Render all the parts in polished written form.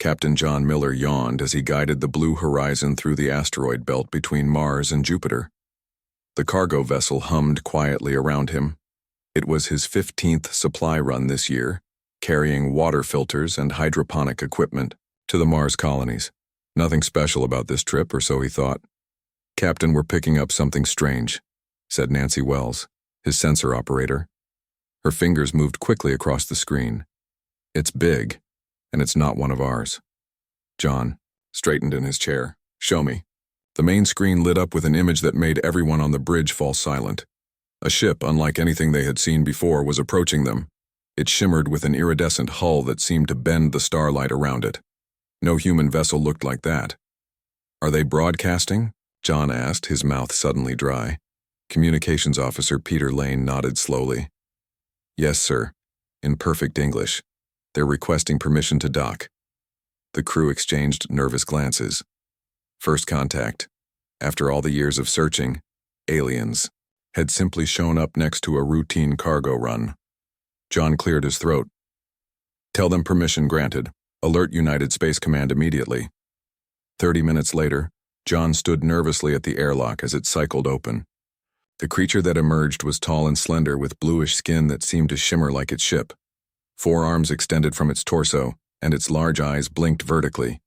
Captain John Miller yawned as he guided the blue horizon through the asteroid belt between Mars and Jupiter. The cargo vessel hummed quietly around him. It was his 15th supply run this year, carrying water filters and hydroponic equipment to the Mars colonies. Nothing special about this trip, or so he thought. "Captain, we're picking up something strange," said Nancy Wells, his sensor operator. Her fingers moved quickly across the screen. "It's big, and it's not one of ours." John straightened in his chair. "Show me." The main screen lit up with an image that made everyone on the bridge fall silent. A ship, unlike anything they had seen before, was approaching them. It shimmered with an iridescent hull that seemed to bend the starlight around it. No human vessel looked like that. "Are they broadcasting?" John asked, his mouth suddenly dry. Communications Officer Peter Lane nodded slowly. "Yes, sir. In perfect English. They're requesting permission to dock." The crew exchanged nervous glances. First contact, after all the years of searching, aliens, had simply shown up next to a routine cargo run. John cleared his throat. "Tell them permission granted. Alert United Space Command immediately." 30 minutes later, John stood nervously at the airlock as it cycled open. The creature that emerged was tall and slender with bluish skin that seemed to shimmer like its ship. 4 arms extended from its torso, and its large eyes blinked vertically.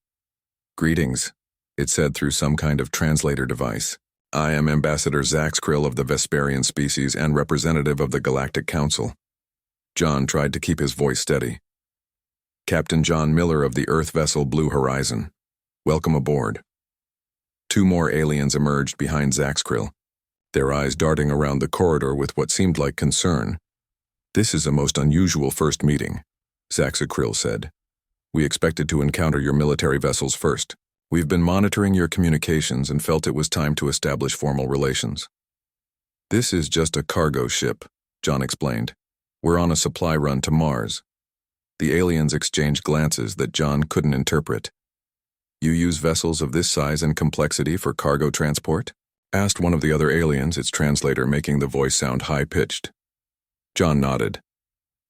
"Greetings," it said through some kind of translator device. "I am Ambassador Zax Krill of the Vesperian species and representative of the Galactic Council." John tried to keep his voice steady. "Captain John Miller of the Earth vessel Blue Horizon. Welcome aboard." 2 more aliens emerged behind Zax Krill, their eyes darting around the corridor with what seemed like concern. "This is a most unusual first meeting," Zax Krill said. "We expected to encounter your military vessels first. We've been monitoring your communications and felt it was time to establish formal relations." "This is just a cargo ship," John explained. "We're on a supply run to Mars." The aliens exchanged glances that John couldn't interpret. "You use vessels of this size and complexity for cargo transport?" asked one of the other aliens, its translator making the voice sound high-pitched. John nodded.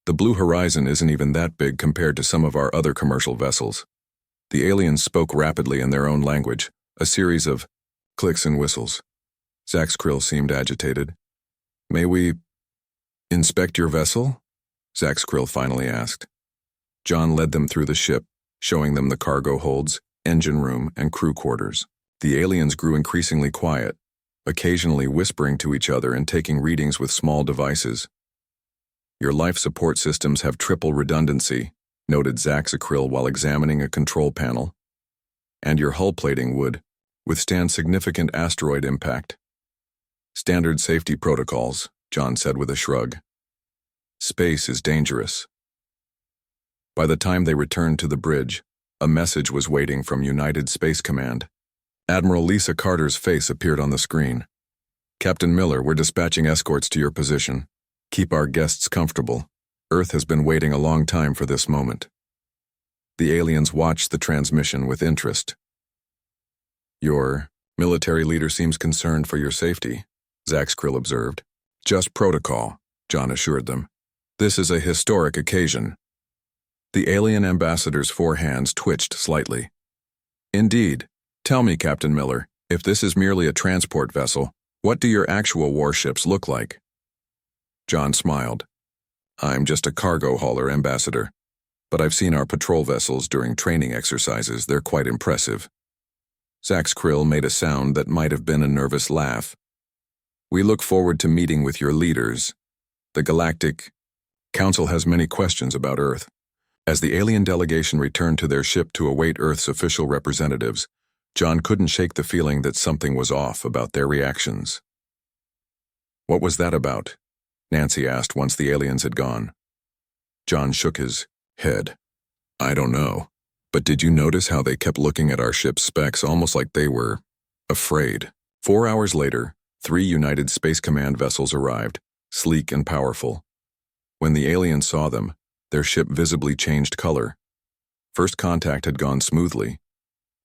"The Blue Horizon isn't even that big compared to some of our other commercial vessels." The aliens spoke rapidly in their own language, a series of clicks and whistles. Zax Krill seemed agitated. "May we inspect your vessel?" Zax Krill finally asked. John led them through the ship, showing them the cargo holds, engine room, and crew quarters. The aliens grew increasingly quiet, occasionally whispering to each other and taking readings with small devices. "Your life support systems have triple redundancy," noted Zax Krill while examining a control panel. "And your hull plating would withstand significant asteroid impact." "Standard safety protocols," John said with a shrug. "Space is dangerous." By the time they returned to the bridge, a message was waiting from United Space Command. Admiral Lisa Carter's face appeared on the screen. "Captain Miller, we're dispatching escorts to your position. Keep our guests comfortable. Earth has been waiting a long time for this moment." The aliens watched the transmission with interest. "Your military leader seems concerned for your safety," Zax Krill observed. "Just protocol," John assured them. "This is a historic occasion." The alien ambassador's 4 hands twitched slightly. "Indeed. Tell me, Captain Miller, if this is merely a transport vessel, what do your actual warships look like?" John smiled. "I'm just a cargo hauler, Ambassador. But I've seen our patrol vessels during training exercises. They're quite impressive." Zax Krill made a sound that might have been a nervous laugh. "We look forward to meeting with your leaders. The Galactic Council has many questions about Earth." As the alien delegation returned to their ship to await Earth's official representatives, John couldn't shake the feeling that something was off about their reactions. "What was that about?" Nancy asked once the aliens had gone. John shook his head. "I don't know. But did you notice how they kept looking at our ship's specs almost like they were afraid?" 4 hours later, 3 United Space Command vessels arrived, sleek and powerful. When the aliens saw them, their ship visibly changed color. First contact had gone smoothly,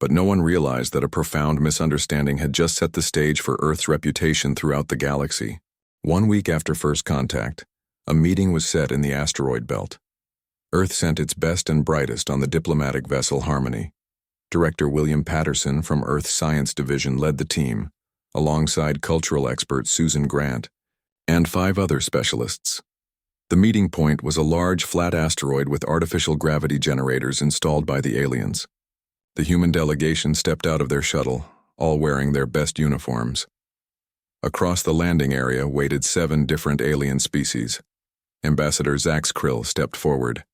but no one realized that a profound misunderstanding had just set the stage for Earth's reputation throughout the galaxy. 1 week after first contact, a meeting was set in the asteroid belt. Earth sent its best and brightest on the diplomatic vessel Harmony. Director William Patterson from Earth's Science Division led the team, alongside cultural expert Susan Grant, and 5 other specialists. The meeting point was a large, flat asteroid with artificial gravity generators installed by the aliens. The human delegation stepped out of their shuttle, all wearing their best uniforms. Across the landing area waited 7 different alien species. Ambassador Zax Krill stepped forward.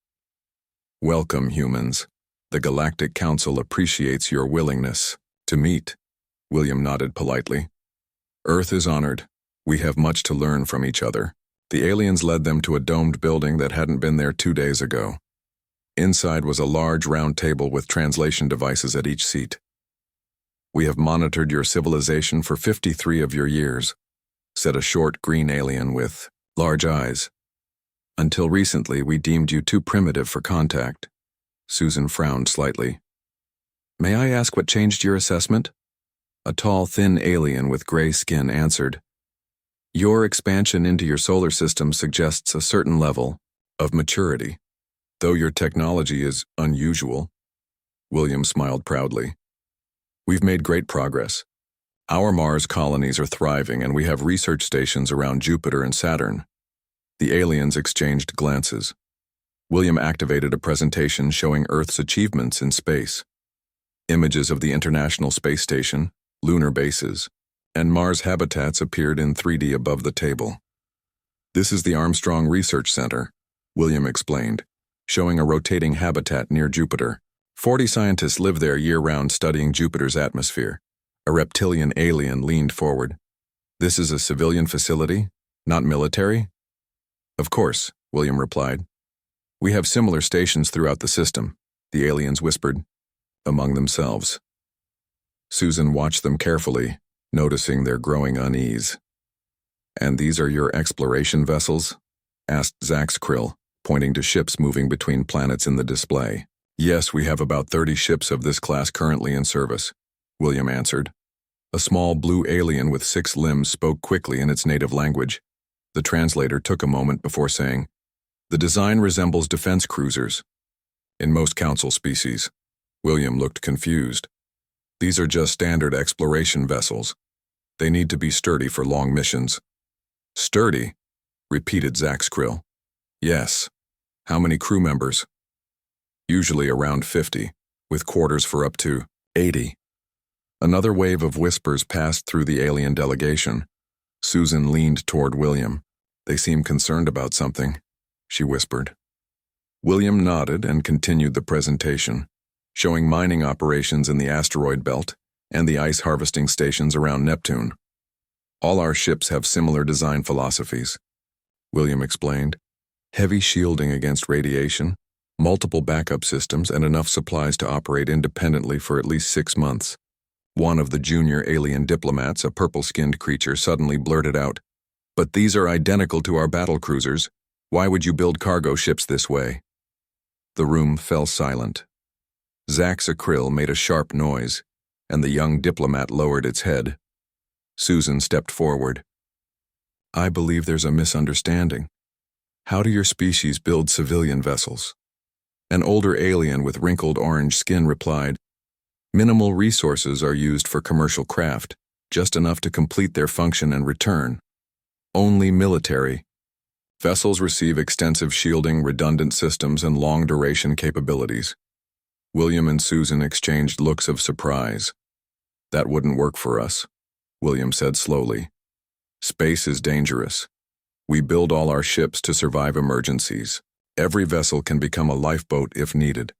"Welcome, humans. The Galactic Council appreciates your willingness to meet." William nodded politely. "Earth is honored. We have much to learn from each other." The aliens led them to a domed building that hadn't been there 2 days ago. Inside was a large round table with translation devices at each seat. "We have monitored your civilization for 53 of your years," said a short green alien with large eyes. "Until recently, we deemed you too primitive for contact." Susan frowned slightly. "May I ask what changed your assessment?" A tall, thin alien with gray skin answered. "Your expansion into your solar system suggests a certain level of maturity, though your technology is unusual." William smiled proudly. "We've made great progress. Our Mars colonies are thriving, and we have research stations around Jupiter and Saturn." The aliens exchanged glances. William activated a presentation showing Earth's achievements in space. Images of the International Space Station, lunar bases, and Mars habitats appeared in 3D above the table. "This is the Armstrong Research Center," William explained, showing a rotating habitat near Jupiter. 40 scientists live there year-round studying Jupiter's atmosphere. A reptilian alien leaned forward. "This is a civilian facility, not military?" "Of course," William replied. "We have similar stations throughout the system," the aliens whispered, among themselves. Susan watched them carefully, noticing their growing unease. "And these are your exploration vessels?" asked Zax Krill, pointing to ships moving between planets in the display. "Yes, we have about 30 ships of this class currently in service," William answered. A small blue alien with 6 limbs spoke quickly in its native language. The translator took a moment before saying, "The design resembles defense cruisers in most council species." William looked confused. "These are just standard exploration vessels. They need to be sturdy for long missions." "Sturdy?" repeated Zax Krill. "Yes. How many crew members?" "Usually around 50, with quarters for up to 80. Another wave of whispers passed through the alien delegation. Susan leaned toward William. "They seem concerned about something," she whispered. William nodded and continued the presentation, showing mining operations in the asteroid belt and the ice harvesting stations around Neptune. "All our ships have similar design philosophies," William explained. "Heavy shielding against radiation, multiple backup systems, and enough supplies to operate independently for at least 6 months. One of the junior alien diplomats, a purple-skinned creature, suddenly blurted out, "But these are identical to our battle cruisers. Why would you build cargo ships this way?" The room fell silent. Zax Krill made a sharp noise, and the young diplomat lowered its head. Susan stepped forward. "I believe there's a misunderstanding. How do your species build civilian vessels?" An older alien with wrinkled orange skin replied, "Minimal resources are used for commercial craft, just enough to complete their function and return. Only military. Vessels receive extensive shielding, redundant systems, and long-duration capabilities." William and Susan exchanged looks of surprise. "That wouldn't work for us," William said slowly. "Space is dangerous. We build all our ships to survive emergencies. Every vessel can become a lifeboat if needed."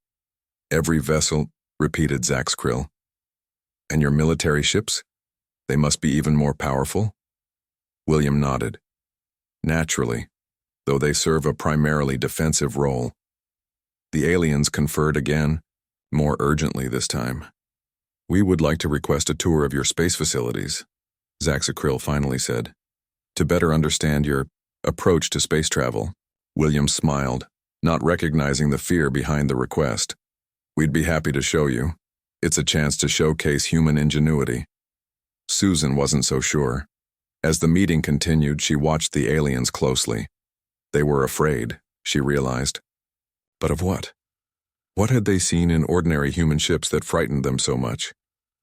"Every vessel," repeated Zax Krill. "And your military ships? They must be even more powerful?" William nodded. "Naturally, though they serve a primarily defensive role." The aliens conferred again, more urgently this time. "We would like to request a tour of your space facilities," Zax Krill finally said, "to better understand your approach to space travel." William smiled, not recognizing the fear behind the request. "We'd be happy to show you. It's a chance to showcase human ingenuity." Susan wasn't so sure. As the meeting continued, she watched the aliens closely. They were afraid, she realized. But of what? What had they seen in ordinary human ships that frightened them so much?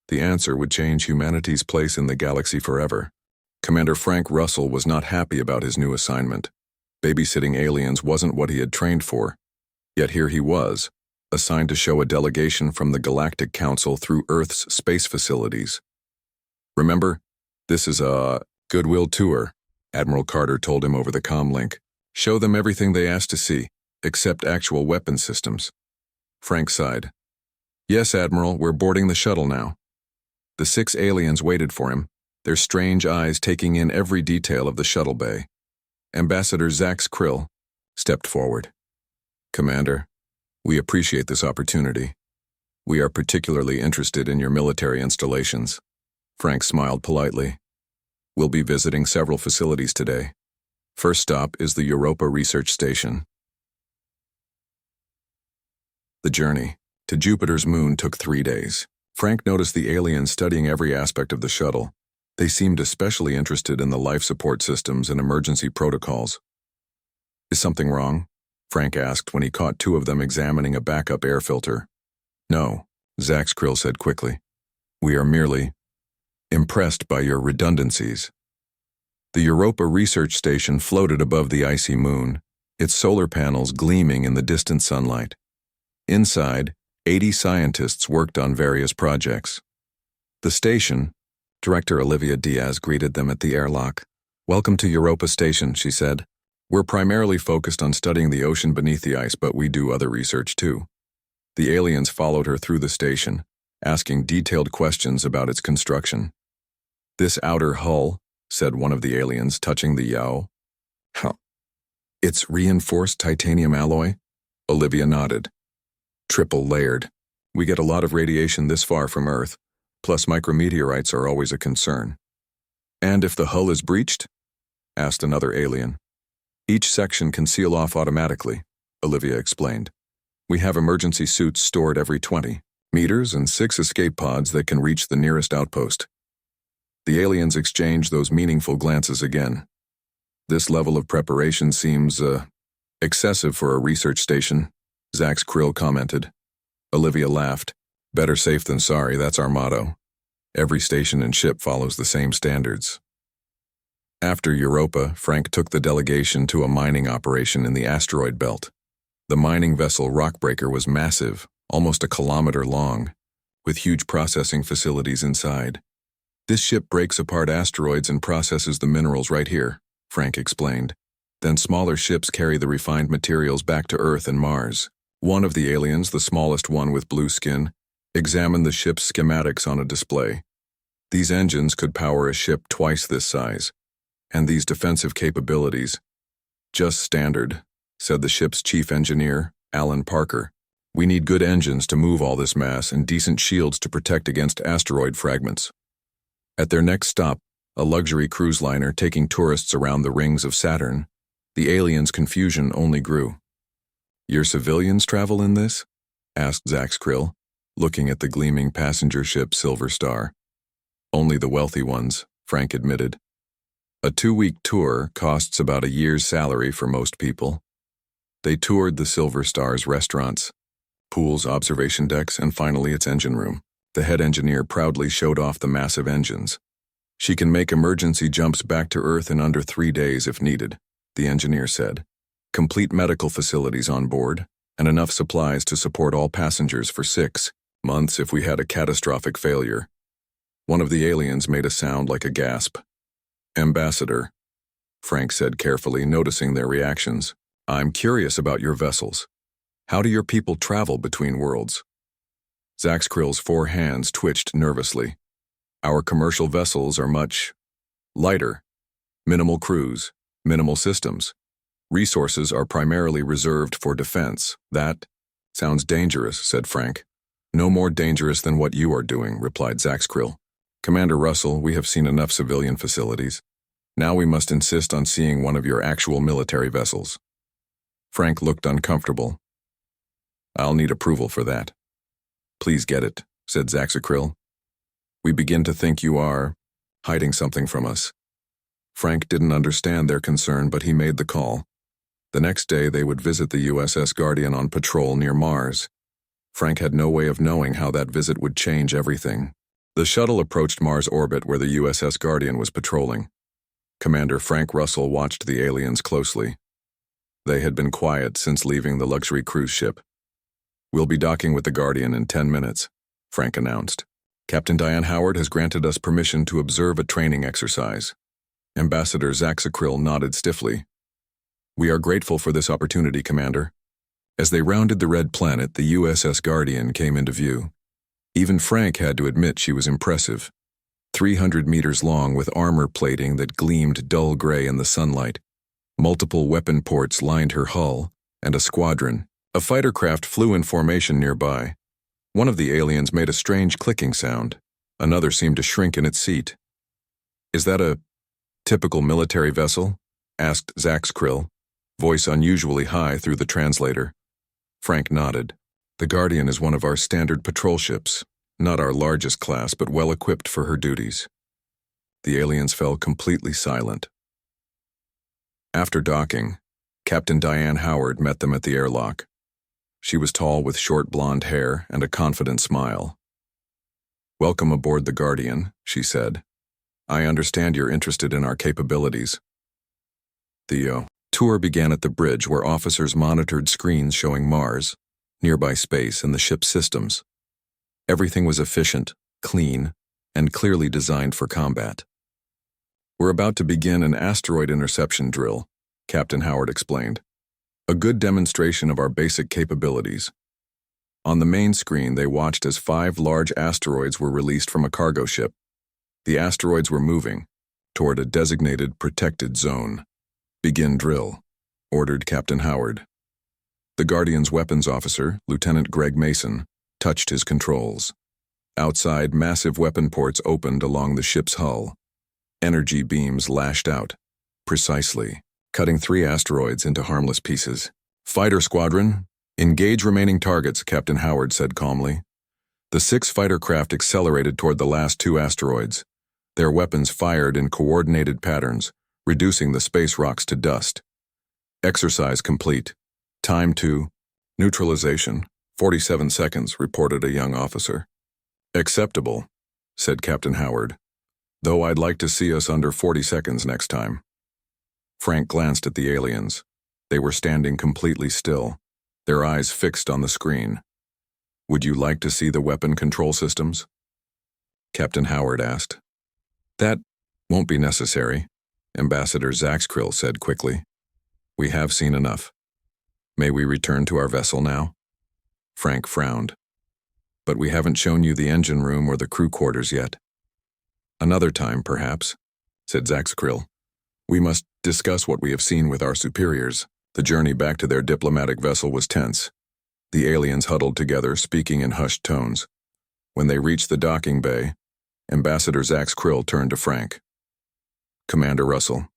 The answer would change humanity's place in the galaxy forever. Commander Frank Russell was not happy about his new assignment. Babysitting aliens wasn't what he had trained for. Yet here he was, assigned to show a delegation from the Galactic Council through Earth's space facilities. Remember, this is a goodwill tour, Admiral Carter told him over the comm link. Show them everything they asked to see, except actual weapon systems. Frank sighed. Yes, Admiral, we're boarding the shuttle now. The 6 aliens waited for him, their strange eyes taking in every detail of the shuttle bay. Ambassador Zax Krill stepped forward. Commander, we appreciate this opportunity. We are particularly interested in your military installations. Frank smiled politely. We'll be visiting several facilities today. First stop is the Europa Research Station. The journey to Jupiter's moon took 3 days. Frank noticed the aliens studying every aspect of the shuttle. They seemed especially interested in the life support systems and emergency protocols. Is something wrong? Frank asked when he caught 2 of them examining a backup air filter. No, Zax Krill said quickly. We are merely impressed by your redundancies. The Europa Research Station floated above the icy moon, its solar panels gleaming in the distant sunlight. Inside, 80 scientists worked on various projects. The station, Director Olivia Diaz greeted them at the airlock. Welcome to Europa Station, she said. We're primarily focused on studying the ocean beneath the ice, but we do other research too. The aliens followed her through the station, asking detailed questions about its construction. This outer hull, said one of the aliens, touching the yaw. Huh. It's reinforced titanium alloy? Olivia nodded. Triple layered. We get a lot of radiation this far from Earth, plus micrometeorites are always a concern. And if the hull is breached? Asked another alien. Each section can seal off automatically, Olivia explained. We have emergency suits stored every 20 meters and 6 escape pods that can reach the nearest outpost. The aliens exchanged those meaningful glances again. This level of preparation seems, excessive for a research station, Zax Krill commented. Olivia laughed. Better safe than sorry, that's our motto. Every station and ship follows the same standards. After Europa, Frank took the delegation to a mining operation in the asteroid belt. The mining vessel Rockbreaker was massive, almost a kilometer long, with huge processing facilities inside. This ship breaks apart asteroids and processes the minerals right here, Frank explained. Then smaller ships carry the refined materials back to Earth and Mars. One of the aliens, the smallest one with blue skin, examined the ship's schematics on a display. These engines could power a ship twice this size, and these defensive capabilities. Just standard, said the ship's chief engineer, Alan Parker. We need good engines to move all this mass and decent shields to protect against asteroid fragments. At their next stop, a luxury cruise liner taking tourists around the rings of Saturn, the aliens' confusion only grew. Your civilians travel in this? Asked Zax Krill, looking at the gleaming passenger ship Silver Star. Only the wealthy ones, Frank admitted. A 2-week tour costs about a year's salary for most people. They toured the Silver Star's restaurants, pools, observation decks, and finally its engine room. The head engineer proudly showed off the massive engines. She can make emergency jumps back to Earth in under 3 days if needed, the engineer said. Complete medical facilities on board, and enough supplies to support all passengers for 6 months if we had a catastrophic failure. One of the aliens made a sound like a gasp. Ambassador, Frank said carefully, noticing their reactions. I'm curious about your vessels. How do your people travel between worlds? Zax Krill's 4 hands twitched nervously. Our commercial vessels are much lighter. Minimal crews, minimal systems. Resources are primarily reserved for defense. That sounds dangerous, said Frank. No more dangerous than what you are doing, replied Zax Krill. Commander Russell, we have seen enough civilian facilities. Now we must insist on seeing one of your actual military vessels. Frank looked uncomfortable. I'll need approval for that. Please get it, said Zax Krill. We begin to think you are hiding something from us. Frank didn't understand their concern, but he made the call. The next day, they would visit the USS Guardian on patrol near Mars. Frank had no way of knowing how that visit would change everything. The shuttle approached Mars orbit where the USS Guardian was patrolling. Commander Frank Russell watched the aliens closely. They had been quiet since leaving the luxury cruise ship. "We'll be docking with the Guardian in 10 minutes, Frank announced. "Captain Diane Howard has granted us permission to observe a training exercise." Ambassador Zaxakrill nodded stiffly. "We are grateful for this opportunity, Commander." As they rounded the red planet, the USS Guardian came into view. Even Frank had to admit she was impressive. 300 meters long with armor plating that gleamed dull gray in the sunlight. Multiple weapon ports lined her hull, and a squadron. A fighter craft flew in formation nearby. One of the aliens made a strange clicking sound. Another seemed to shrink in its seat. "Is that a typical military vessel?" asked Zaxakrill, voice unusually high through the translator. Frank nodded. "The Guardian is one of our standard patrol ships, not our largest class, but well equipped for her duties." The aliens fell completely silent. After docking, Captain Diane Howard met them at the airlock. She was tall with short blonde hair and a confident smile. "Welcome aboard the Guardian," she said. "I understand you're interested in our capabilities." The tour began at the bridge where officers monitored screens showing Mars, nearby space, and the ship's systems. Everything was efficient, clean, and clearly designed for combat. "We're about to begin an asteroid interception drill," Captain Howard explained. "A good demonstration of our basic capabilities." On the main screen, they watched as 5 large asteroids were released from a cargo ship. The asteroids were moving toward a designated protected zone. "Begin drill," ordered Captain Howard. The Guardian's weapons officer, Lieutenant Greg Mason, touched his controls. Outside, massive weapon ports opened along the ship's hull. Energy beams lashed out, precisely, cutting 3 asteroids into harmless pieces. "Fighter squadron, engage remaining targets," Captain Howard said calmly. The 6 fighter craft accelerated toward the last 2 asteroids. Their weapons fired in coordinated patterns, reducing the space rocks to dust. "Exercise complete. Time to neutralization, 47 seconds, reported a young officer. "Acceptable," said Captain Howard, "though I'd like to see us under 40 seconds next time." Frank glanced at the aliens. They were standing completely still, their eyes fixed on the screen. "Would you like to see the weapon control systems?" Captain Howard asked. "That won't be necessary," Ambassador Zaxakrill said quickly. "We have seen enough. May we return to our vessel now?" Frank frowned. "But we haven't shown you the engine room or the crew quarters yet." "Another time, perhaps," said Zaxakrill. "We must discuss what we have seen with our superiors." The journey back to their diplomatic vessel was tense. The aliens huddled together, speaking in hushed tones. When they reached the docking bay, Ambassador Zaxakrill turned to Frank. "Commander Russell,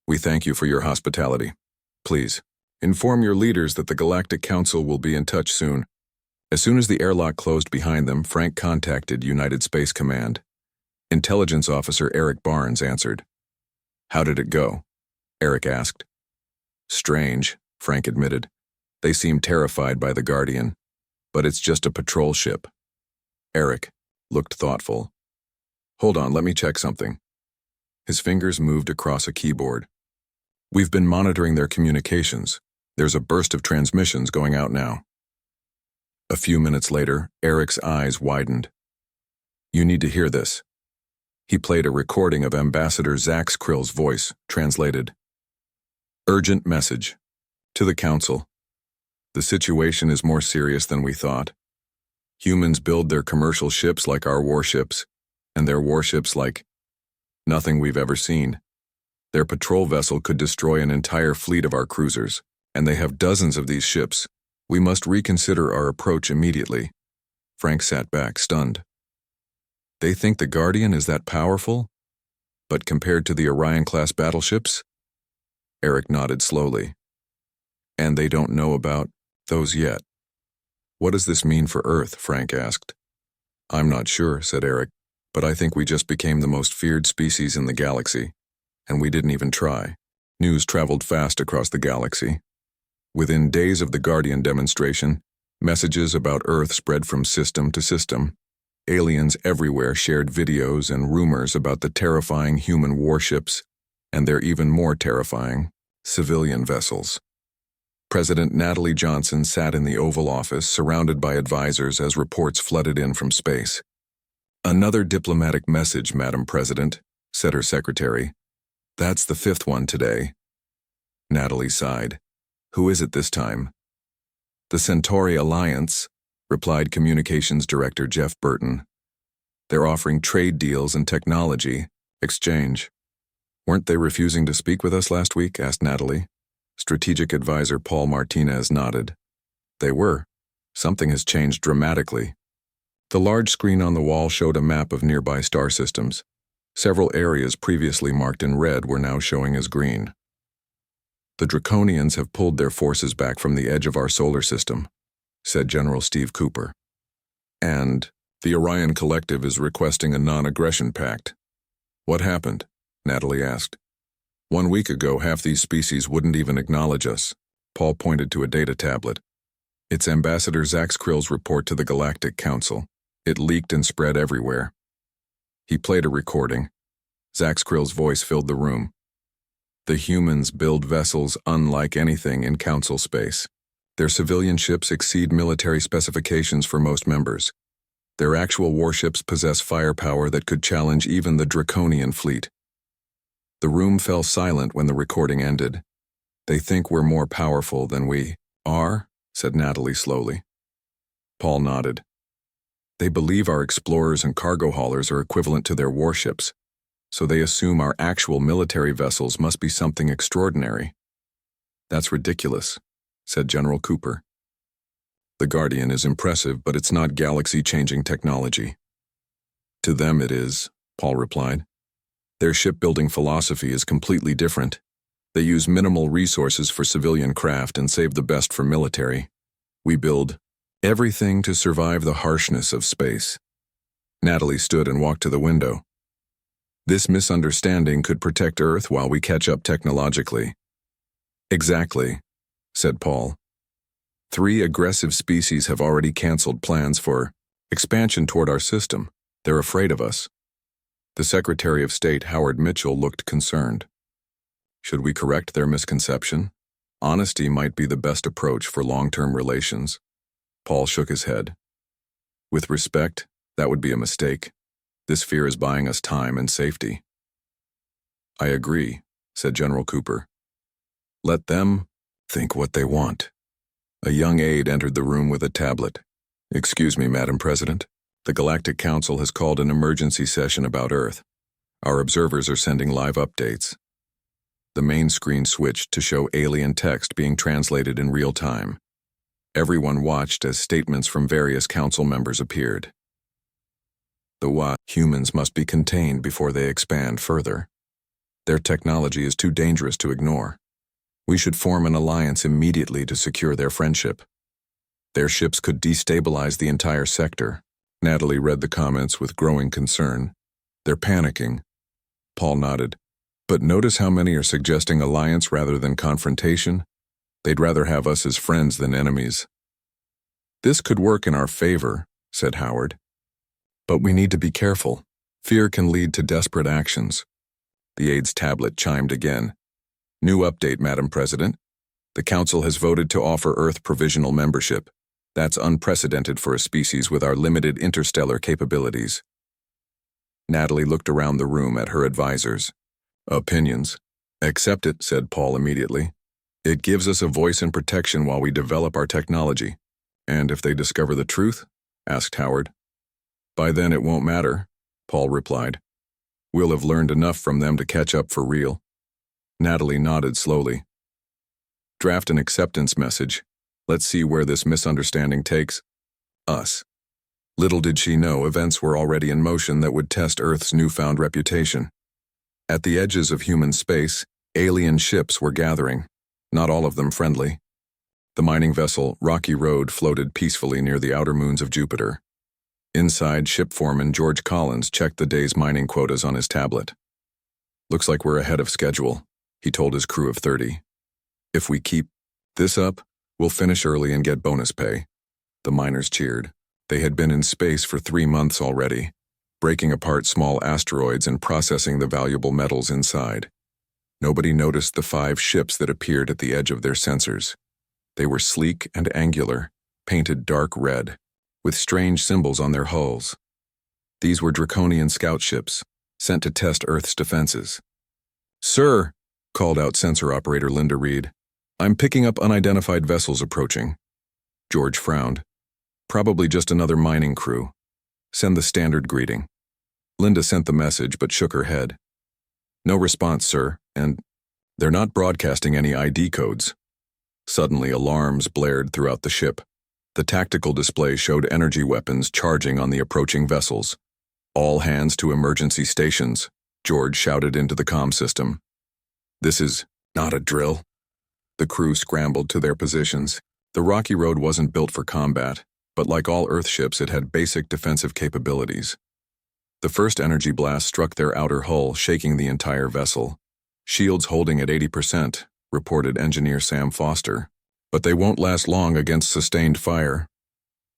we thank you for your hospitality. Please, inform your leaders that the Galactic Council will be in touch soon." As soon as the airlock closed behind them, Frank contacted United Space Command. Intelligence Officer Eric Barnes answered. "How did it go?" Eric asked. "Strange," Frank admitted. "They seem terrified by the Guardian, but it's just a patrol ship." Eric looked thoughtful. "Hold on, let me check something." His fingers moved across a keyboard. "We've been monitoring their communications. There's a burst of transmissions going out now." A few minutes later, Eric's eyes widened. "You need to hear this." He played a recording of Ambassador Zaxakrill's voice, translated. "Urgent message. To the Council. The situation is more serious than we thought. Humans build their commercial ships like our warships, and their warships like nothing we've ever seen. Their patrol vessel could destroy an entire fleet of our cruisers, and they have dozens of these ships. We must reconsider our approach immediately." Frank sat back, stunned. "They think the Guardian is that powerful? But compared to the Orion-class battleships?" Eric nodded slowly. "And they don't know about those yet." "What does this mean for Earth?" Frank asked. "I'm not sure," said Eric, "but I think we just became the most feared species in the galaxy, and we didn't even try." News traveled fast across the galaxy. Within days of the Guardian demonstration, messages about Earth spread from system to system. Aliens everywhere shared videos and rumors about the terrifying human warships and their even more terrifying civilian vessels. President Natalie Johnson sat in the Oval Office surrounded by advisors as reports flooded in from space. "Another diplomatic message, Madam President," said her secretary. "That's the 5th one today." Natalie sighed. "Who is it this time?" "The Centauri Alliance," replied Communications Director Jeff Burton. "They're offering trade deals and technology exchange." "Weren't they refusing to speak with us last week?" asked Natalie. Strategic Advisor Paul Martinez nodded. "They were. Something has changed dramatically." The large screen on the wall showed a map of nearby star systems. Several areas previously marked in red were now showing as green. "The Draconians have pulled their forces back from the edge of our solar system," said General Steve Cooper. "And the Orion Collective is requesting a non-aggression pact." "What happened?" Natalie asked. "1 week ago, half these species wouldn't even acknowledge us." Paul pointed to a data tablet. "It's Ambassador Zax Krill's report to the Galactic Council. It leaked and spread everywhere." He played a recording. Zax Krill's voice filled the room. "The humans build vessels unlike anything in Council space. Their civilian ships exceed military specifications for most members. Their actual warships possess firepower that could challenge even the Draconian fleet." The room fell silent when the recording ended. "They think we're more powerful than we are," said Natalie slowly. Paul nodded. "They believe our explorers and cargo haulers are equivalent to their warships, so they assume our actual military vessels must be something extraordinary." "That's ridiculous," said General Cooper. "The Guardian is impressive, but it's not galaxy-changing technology." "To them it is," Paul replied. "Their shipbuilding philosophy is completely different. They use minimal resources for civilian craft and save the best for military. We build everything to survive the harshness of space." Natalie stood and walked to the window. "This misunderstanding could protect Earth while we catch up technologically." "Exactly," said Paul. 3 aggressive species have already canceled plans for expansion toward our system. They're afraid of us." The Secretary of State, Howard Mitchell, looked concerned. "Should we correct their misconception? Honesty might be the best approach for long-term relations." Paul shook his head. "With respect, that would be a mistake. This fear is buying us time and safety." "I agree," said General Cooper. "Let them think what they want." A young aide entered the room with a tablet. "Excuse me, Madam President. The Galactic Council has called an emergency session about Earth. Our observers are sending live updates." The main screen switched to show alien text being translated in real time. Everyone watched as statements from various council members appeared. "The humans must be contained before they expand further. Their technology is too dangerous to ignore. We should form an alliance immediately to secure their friendship. Their ships could destabilize the entire sector." Natalie read the comments with growing concern. "They're panicking." Paul nodded. "But notice how many are suggesting alliance rather than confrontation? They'd rather have us as friends than enemies." "This could work in our favor," said Howard. "But we need to be careful. Fear can lead to desperate actions." The aide's tablet chimed again. "New update, Madam President. The Council has voted to offer Earth provisional membership. That's unprecedented for a species with our limited interstellar capabilities." Natalie looked around the room at her advisors. "Opinions." "Accept it," said Paul immediately. "It gives us a voice and protection while we develop our technology." "And if they discover the truth?" asked Howard. "By then it won't matter," Paul replied. "We'll have learned enough from them to catch up for real." Natalie nodded slowly. "Draft an acceptance message. Let's see where this misunderstanding takes us." Little did she know events were already in motion that would test Earth's newfound reputation. At the edges of human space, alien ships were gathering, not all of them friendly. The mining vessel Rocky Road floated peacefully near the outer moons of Jupiter. Inside, ship foreman George Collins checked the day's mining quotas on his tablet. "Looks like we're ahead of schedule," he told his crew of 30. "If we keep This up, we'll finish early and get bonus pay. The miners cheered. They had been in space for 3 months already, breaking apart small asteroids and processing the valuable metals inside. Nobody noticed the 5 ships that appeared at the edge of their sensors. They were sleek and angular, painted dark red, with strange symbols on their hulls. These were Draconian scout ships, sent to test Earth's defenses. "Sir," called out sensor operator Linda Reed, "I'm picking up unidentified vessels approaching." George frowned. "Probably just another mining crew. Send the standard greeting." Linda sent the message but shook her head. "No response, sir, and they're not broadcasting any ID codes." Suddenly, alarms blared throughout the ship. The tactical display showed energy weapons charging on the approaching vessels. "All hands to emergency stations," George shouted into the comm system. "This is not a drill." The crew scrambled to their positions. The rocky road wasn't built for combat, but like all Earth ships, it had basic defensive capabilities. The first energy blast struck their outer hull, shaking the entire vessel. "Shields holding at 80%, reported engineer Sam Foster. "But they won't last long against sustained fire."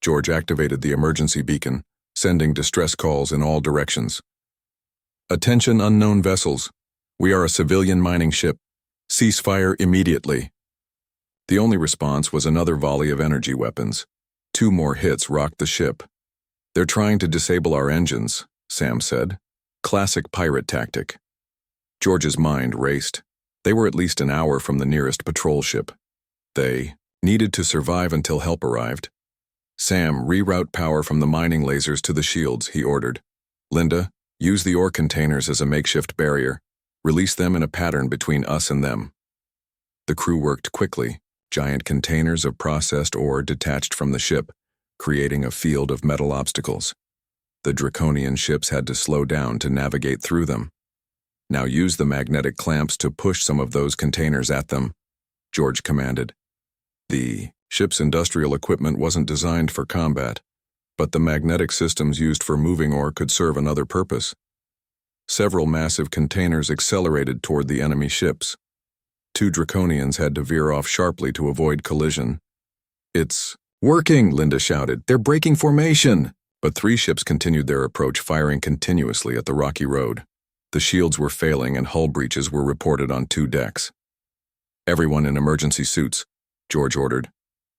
George activated the emergency beacon, sending distress calls in all directions. "Attention unknown vessels. We are a civilian mining ship. Cease fire immediately." The only response was another volley of energy weapons. 2 more hits rocked the ship. "They're trying to disable our engines," Sam said. "Classic pirate tactic." George's mind raced. They were at least an hour from the nearest patrol ship. They needed to survive until help arrived. "Sam, reroute power from the mining lasers to the shields," he ordered. "Linda, use the ore containers as a makeshift barrier. Release them in a pattern between us and them." The crew worked quickly. Giant containers of processed ore detached from the ship, creating a field of metal obstacles. The Draconian ships had to slow down to navigate through them. "Now use the magnetic clamps to push some of those containers at them," George commanded. The ship's industrial equipment wasn't designed for combat, but the magnetic systems used for moving ore could serve another purpose. Several massive containers accelerated toward the enemy ships. 2 Draconians had to veer off sharply to avoid collision. "It's working," Linda shouted. "They're breaking formation." But 3 ships continued their approach, firing continuously at the rocky road. The shields were failing and hull breaches were reported on 2 decks. "Everyone in emergency suits," George ordered.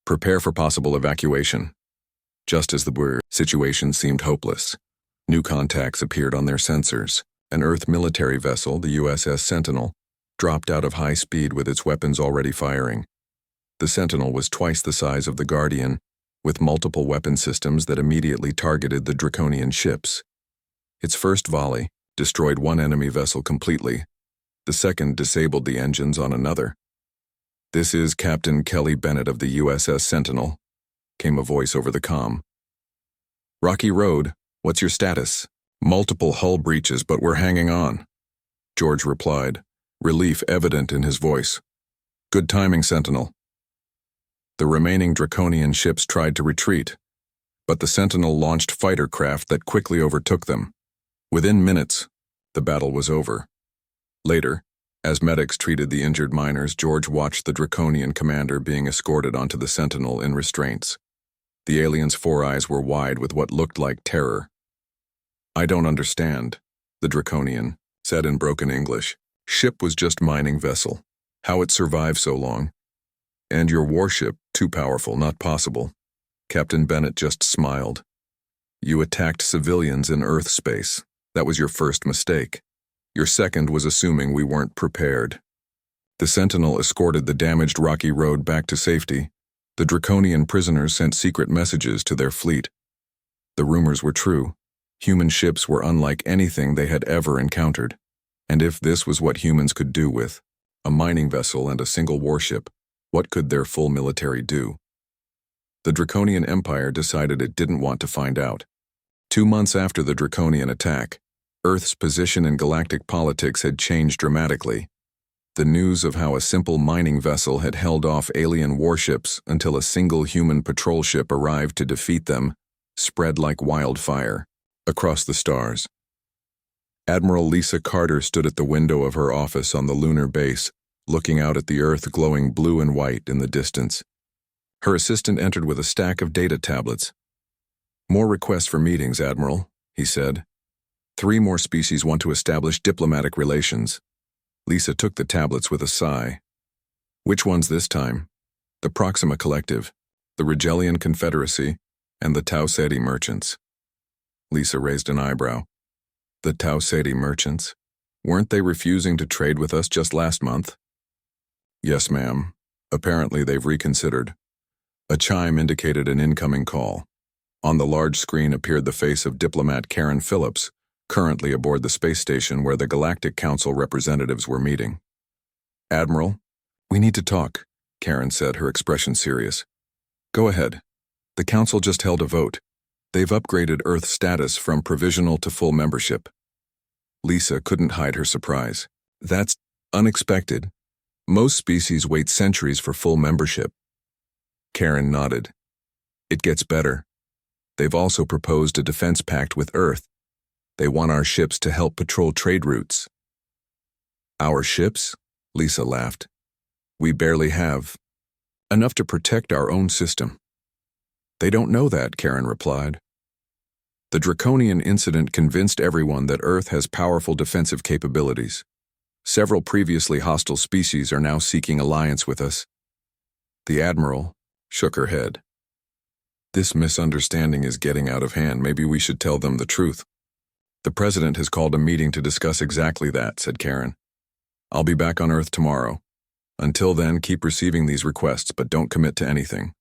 "Prepare for possible evacuation." Just as the situation seemed hopeless, new contacts appeared on their sensors. An Earth military vessel, the USS Sentinel, dropped out of high speed with its weapons already firing. The Sentinel was twice the size of the Guardian, with multiple weapon systems that immediately targeted the Draconian ships. Its first volley destroyed one enemy vessel completely. The second disabled the engines on another. "This is Captain Kelly Bennett of the USS Sentinel," came a voice over the comm. "Rocky Road, what's your status?" "Multiple hull breaches, but we're hanging on," George replied, relief evident in his voice. "Good timing, Sentinel." The remaining Draconian ships tried to retreat, but the Sentinel launched fighter craft that quickly overtook them. Within minutes, the battle was over. Later, as medics treated the injured miners, George watched the Draconian commander being escorted onto the Sentinel in restraints. The alien's 4 eyes were wide with what looked like terror. "I don't understand," the Draconian said in broken English. "Ship was just mining vessel. How it survived so long? And your warship, too powerful, not possible." Captain Bennett just smiled. "You attacked civilians in Earth space. That was your first mistake. Your second was assuming we weren't prepared." The Sentinel escorted the damaged rocky road back to safety. The Draconian prisoners sent secret messages to their fleet. The rumors were true. Human ships were unlike anything they had ever encountered. And if this was what humans could do with a mining vessel and a single warship, what could their full military do? The Draconian Empire decided it didn't want to find out. 2 months after the Draconian attack, Earth's position in galactic politics had changed dramatically. The news of how a simple mining vessel had held off alien warships until a single human patrol ship arrived to defeat them spread like wildfire across the stars. Admiral Lisa Carter stood at the window of her office on the lunar base, looking out at the Earth glowing blue and white in the distance. Her assistant entered with a stack of data tablets. "More requests for meetings, Admiral," he said. "3 more species want to establish diplomatic relations." Lisa took the tablets with a sigh. "Which ones this time?" "The Proxima Collective, the Rigelian Confederacy, and the Tau Ceti merchants." Lisa raised an eyebrow. "The Tau Ceti merchants? Weren't they refusing to trade with us just last month?" "Yes, ma'am. Apparently they've reconsidered." A chime indicated an incoming call. On the large screen appeared the face of diplomat Karen Phillips, currently aboard the space station where the Galactic Council representatives were meeting. "Admiral, we need to talk," Karen said, her expression serious. "Go ahead. The Council just held a vote. They've upgraded Earth's status from provisional to full membership." Lisa couldn't hide her surprise. "That's unexpected. Most species wait centuries for full membership." Karen nodded. "It gets better. They've also proposed a defense pact with Earth. They want our ships to help patrol trade routes." "Our ships?" Lisa laughed. "We barely have enough to protect our own system." "They don't know that," Karen replied. "The Draconian incident convinced everyone that Earth has powerful defensive capabilities. Several previously hostile species are now seeking alliance with us." The Admiral shook her head. "This misunderstanding is getting out of hand. Maybe we should tell them the truth." "The President has called a meeting to discuss exactly that," said Karen. "I'll be back on Earth tomorrow. Until then, keep receiving these requests, but don't commit to anything."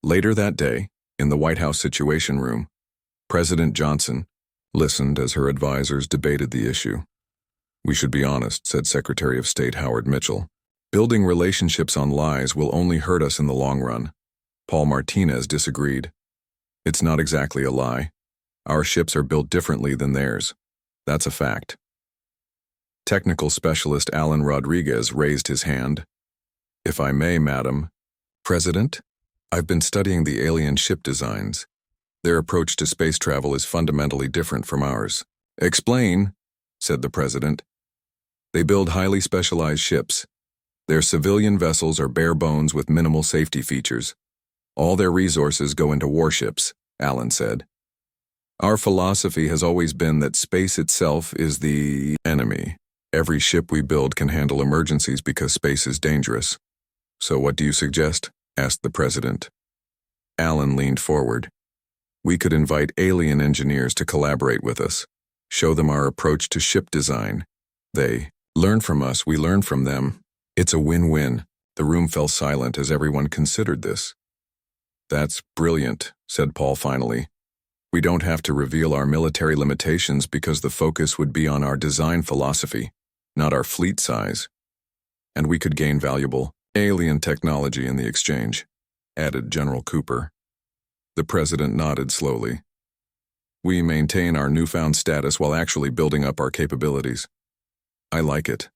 Later that day, in the White House Situation Room, President Johnson listened as her advisors debated the issue. "We should be honest," said Secretary of State Howard Mitchell. "Building relationships on lies will only hurt us in the long run." Paul Martinez disagreed. "It's not exactly a lie. Our ships are built differently than theirs. That's a fact." Technical specialist Alan Rodriguez raised his hand. "If I may, Madam President, I've been studying the alien ship designs. Their approach to space travel is fundamentally different from ours." "Explain," said the President. "They build highly specialized ships. Their civilian vessels are bare bones with minimal safety features. All their resources go into warships," Alan said. "Our philosophy has always been that space itself is the enemy. Every ship we build can handle emergencies because space is dangerous." "So what do you suggest?" asked the President. Alan leaned forward. "We could invite alien engineers to collaborate with us, show them our approach to ship design. They learn from us, we learn from them. It's a win-win." The room fell silent as everyone considered this. "That's brilliant," said Paul finally. "We don't have to reveal our military limitations because the focus would be on our design philosophy, not our fleet size. And we could gain valuable alien technology in the exchange," added General Cooper. The President nodded slowly. "We maintain our newfound status while actually building up our capabilities. I like it."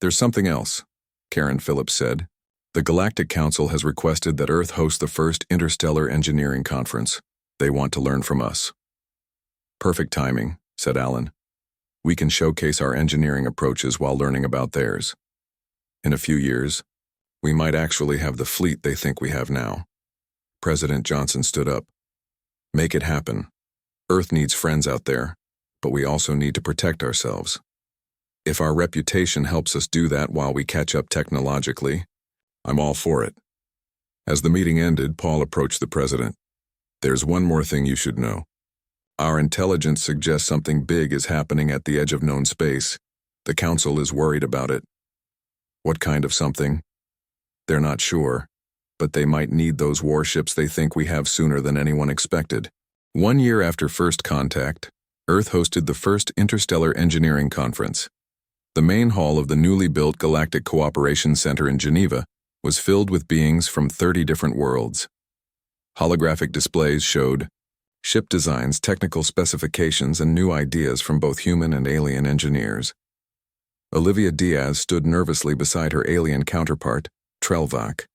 "There's something else," Karen Phillips said. "The Galactic Council has requested that Earth host the first interstellar engineering conference. They want to learn from us." "Perfect timing," said Alan. "We can showcase our engineering approaches while learning about theirs. In a few years, we might actually have the fleet they think we have now." President Johnson stood up. "Make it happen. Earth needs friends out there, but we also need to protect ourselves. If our reputation helps us do that while we catch up technologically, I'm all for it." As the meeting ended, Paul approached the President. "There's one more thing you should know. Our intelligence suggests something big is happening at the edge of known space. The Council is worried about it." "What kind of something?" "They're not sure, but they might need those warships they think we have sooner than anyone expected." 1 year after first contact, Earth hosted the first Interstellar Engineering Conference. The main hall of the newly built Galactic Cooperation Center in Geneva was filled with beings from 30 different worlds. Holographic displays showed ship designs, technical specifications, and new ideas from both human and alien engineers. Olivia Diaz stood nervously beside her alien counterpart, Trelvak.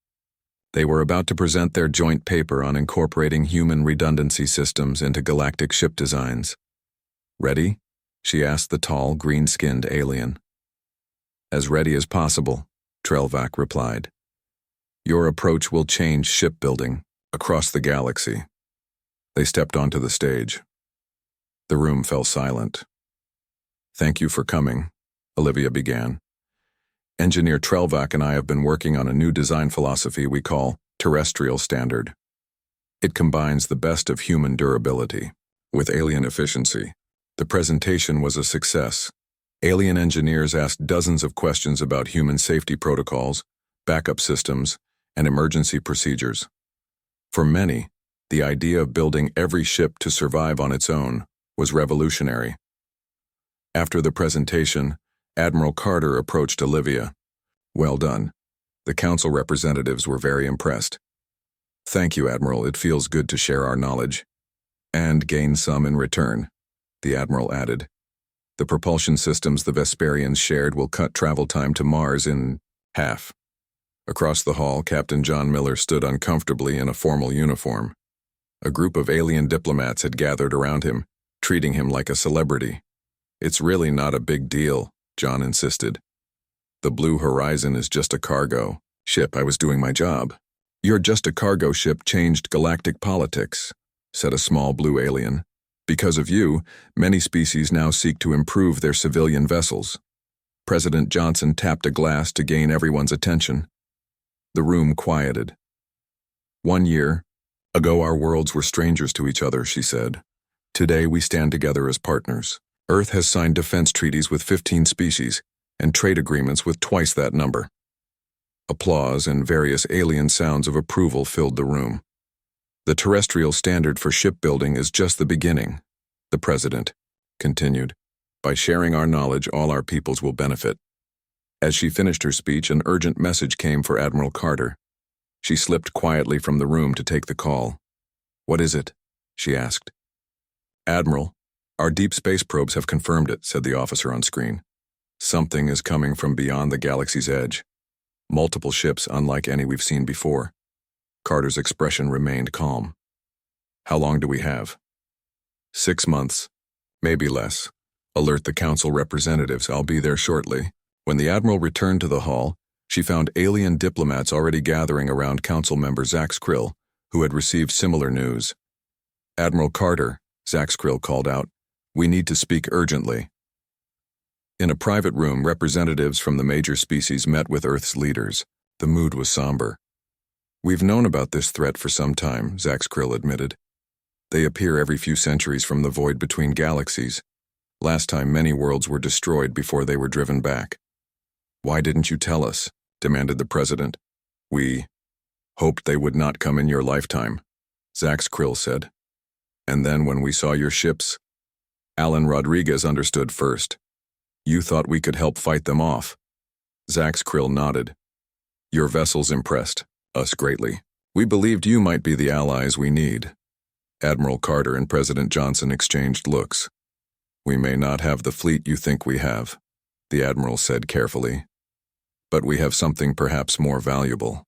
They were about to present their joint paper on incorporating human redundancy systems into galactic ship designs. "Ready?" she asked the tall, green-skinned alien. As ready as possible, Trelvac replied. Your approach will change shipbuilding across the galaxy. They stepped onto the stage. The room fell silent. Thank you for coming, Olivia began. Engineer Trelvac and I have been working on a new design philosophy we call terrestrial standard. It combines the best of human durability with alien efficiency. The presentation was a success. Alien engineers asked dozens of questions about human safety protocols, backup systems, and emergency procedures. For many, the idea of building every ship to survive on its own was revolutionary. After the presentation, Admiral Carter approached Olivia. Well done. The council representatives were very impressed. Thank you, Admiral. It feels good to share our knowledge. And gain some in return, the Admiral added. The propulsion systems the Vesperians shared will cut travel time to Mars in half. Across the hall, Captain John Miller stood uncomfortably in a formal uniform. A group of alien diplomats had gathered around him, treating him like a celebrity. It's really not a big deal, John insisted. The Blue Horizon is just a cargo ship. I was doing my job. You're just a cargo ship changed galactic politics, said a small blue alien. Because of you, many species now seek to improve their civilian vessels. President Johnson tapped a glass to gain everyone's attention. The room quieted. 1 year ago, our worlds were strangers to each other, she said. Today, we stand together as partners. Earth has signed defense treaties with 15 species and trade agreements with twice that number. Applause and various alien sounds of approval filled the room. The terrestrial standard for shipbuilding is just the beginning, the president continued. By sharing our knowledge, all our peoples will benefit. As she finished her speech, an urgent message came for Admiral Carter. She slipped quietly from the room to take the call. What is it? She asked. Admiral, our deep space probes have confirmed it, said the officer on screen. Something is coming from beyond the galaxy's edge. Multiple ships unlike any we've seen before. Carter's expression remained calm. How long do we have? 6 months, maybe less. Alert the council representatives, I'll be there shortly. When the Admiral returned to the hall, she found alien diplomats already gathering around council member Zax Krill, who had received similar news. Admiral Carter, Zax Krill called out, we need to speak urgently. In a private room, representatives from the major species met with Earth's leaders. The mood was somber. We've known about this threat for some time, Zax Krill admitted. They appear every few centuries from the void between galaxies. Last time, many worlds were destroyed before they were driven back. Why didn't you tell us? Demanded the president. We hoped they would not come in your lifetime, Zax Krill said. And then when we saw your ships, Alan Rodriguez understood first. You thought we could help fight them off. Zax Krill nodded. Your vessels impressed us greatly. We believed you might be the allies we need. Admiral Carter and President Johnson exchanged looks. We may not have the fleet you think we have, the Admiral said carefully. But we have something perhaps more valuable.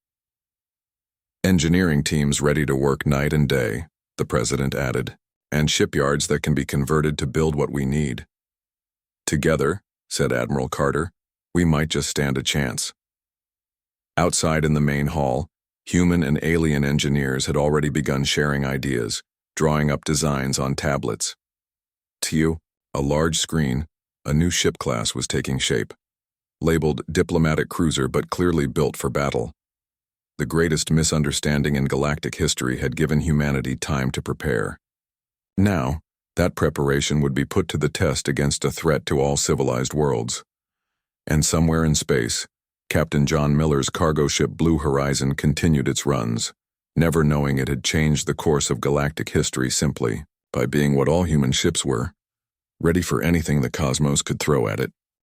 Engineering teams ready to work night and day, the President added, and shipyards that can be converted to build what we need. Together, said Admiral Carter, we might just stand a chance. Outside in the main hall, human and alien engineers had already begun sharing ideas, drawing up designs on tablets. To you, a large screen, a new ship class was taking shape. Labeled diplomatic cruiser but clearly built for battle. The greatest misunderstanding in galactic history had given humanity time to prepare. Now, that preparation would be put to the test against a threat to all civilized worlds. And somewhere in space, Captain John Miller's cargo ship Blue Horizon continued its runs, never knowing it had changed the course of galactic history simply by being what all human ships were, ready for anything the cosmos could throw at it.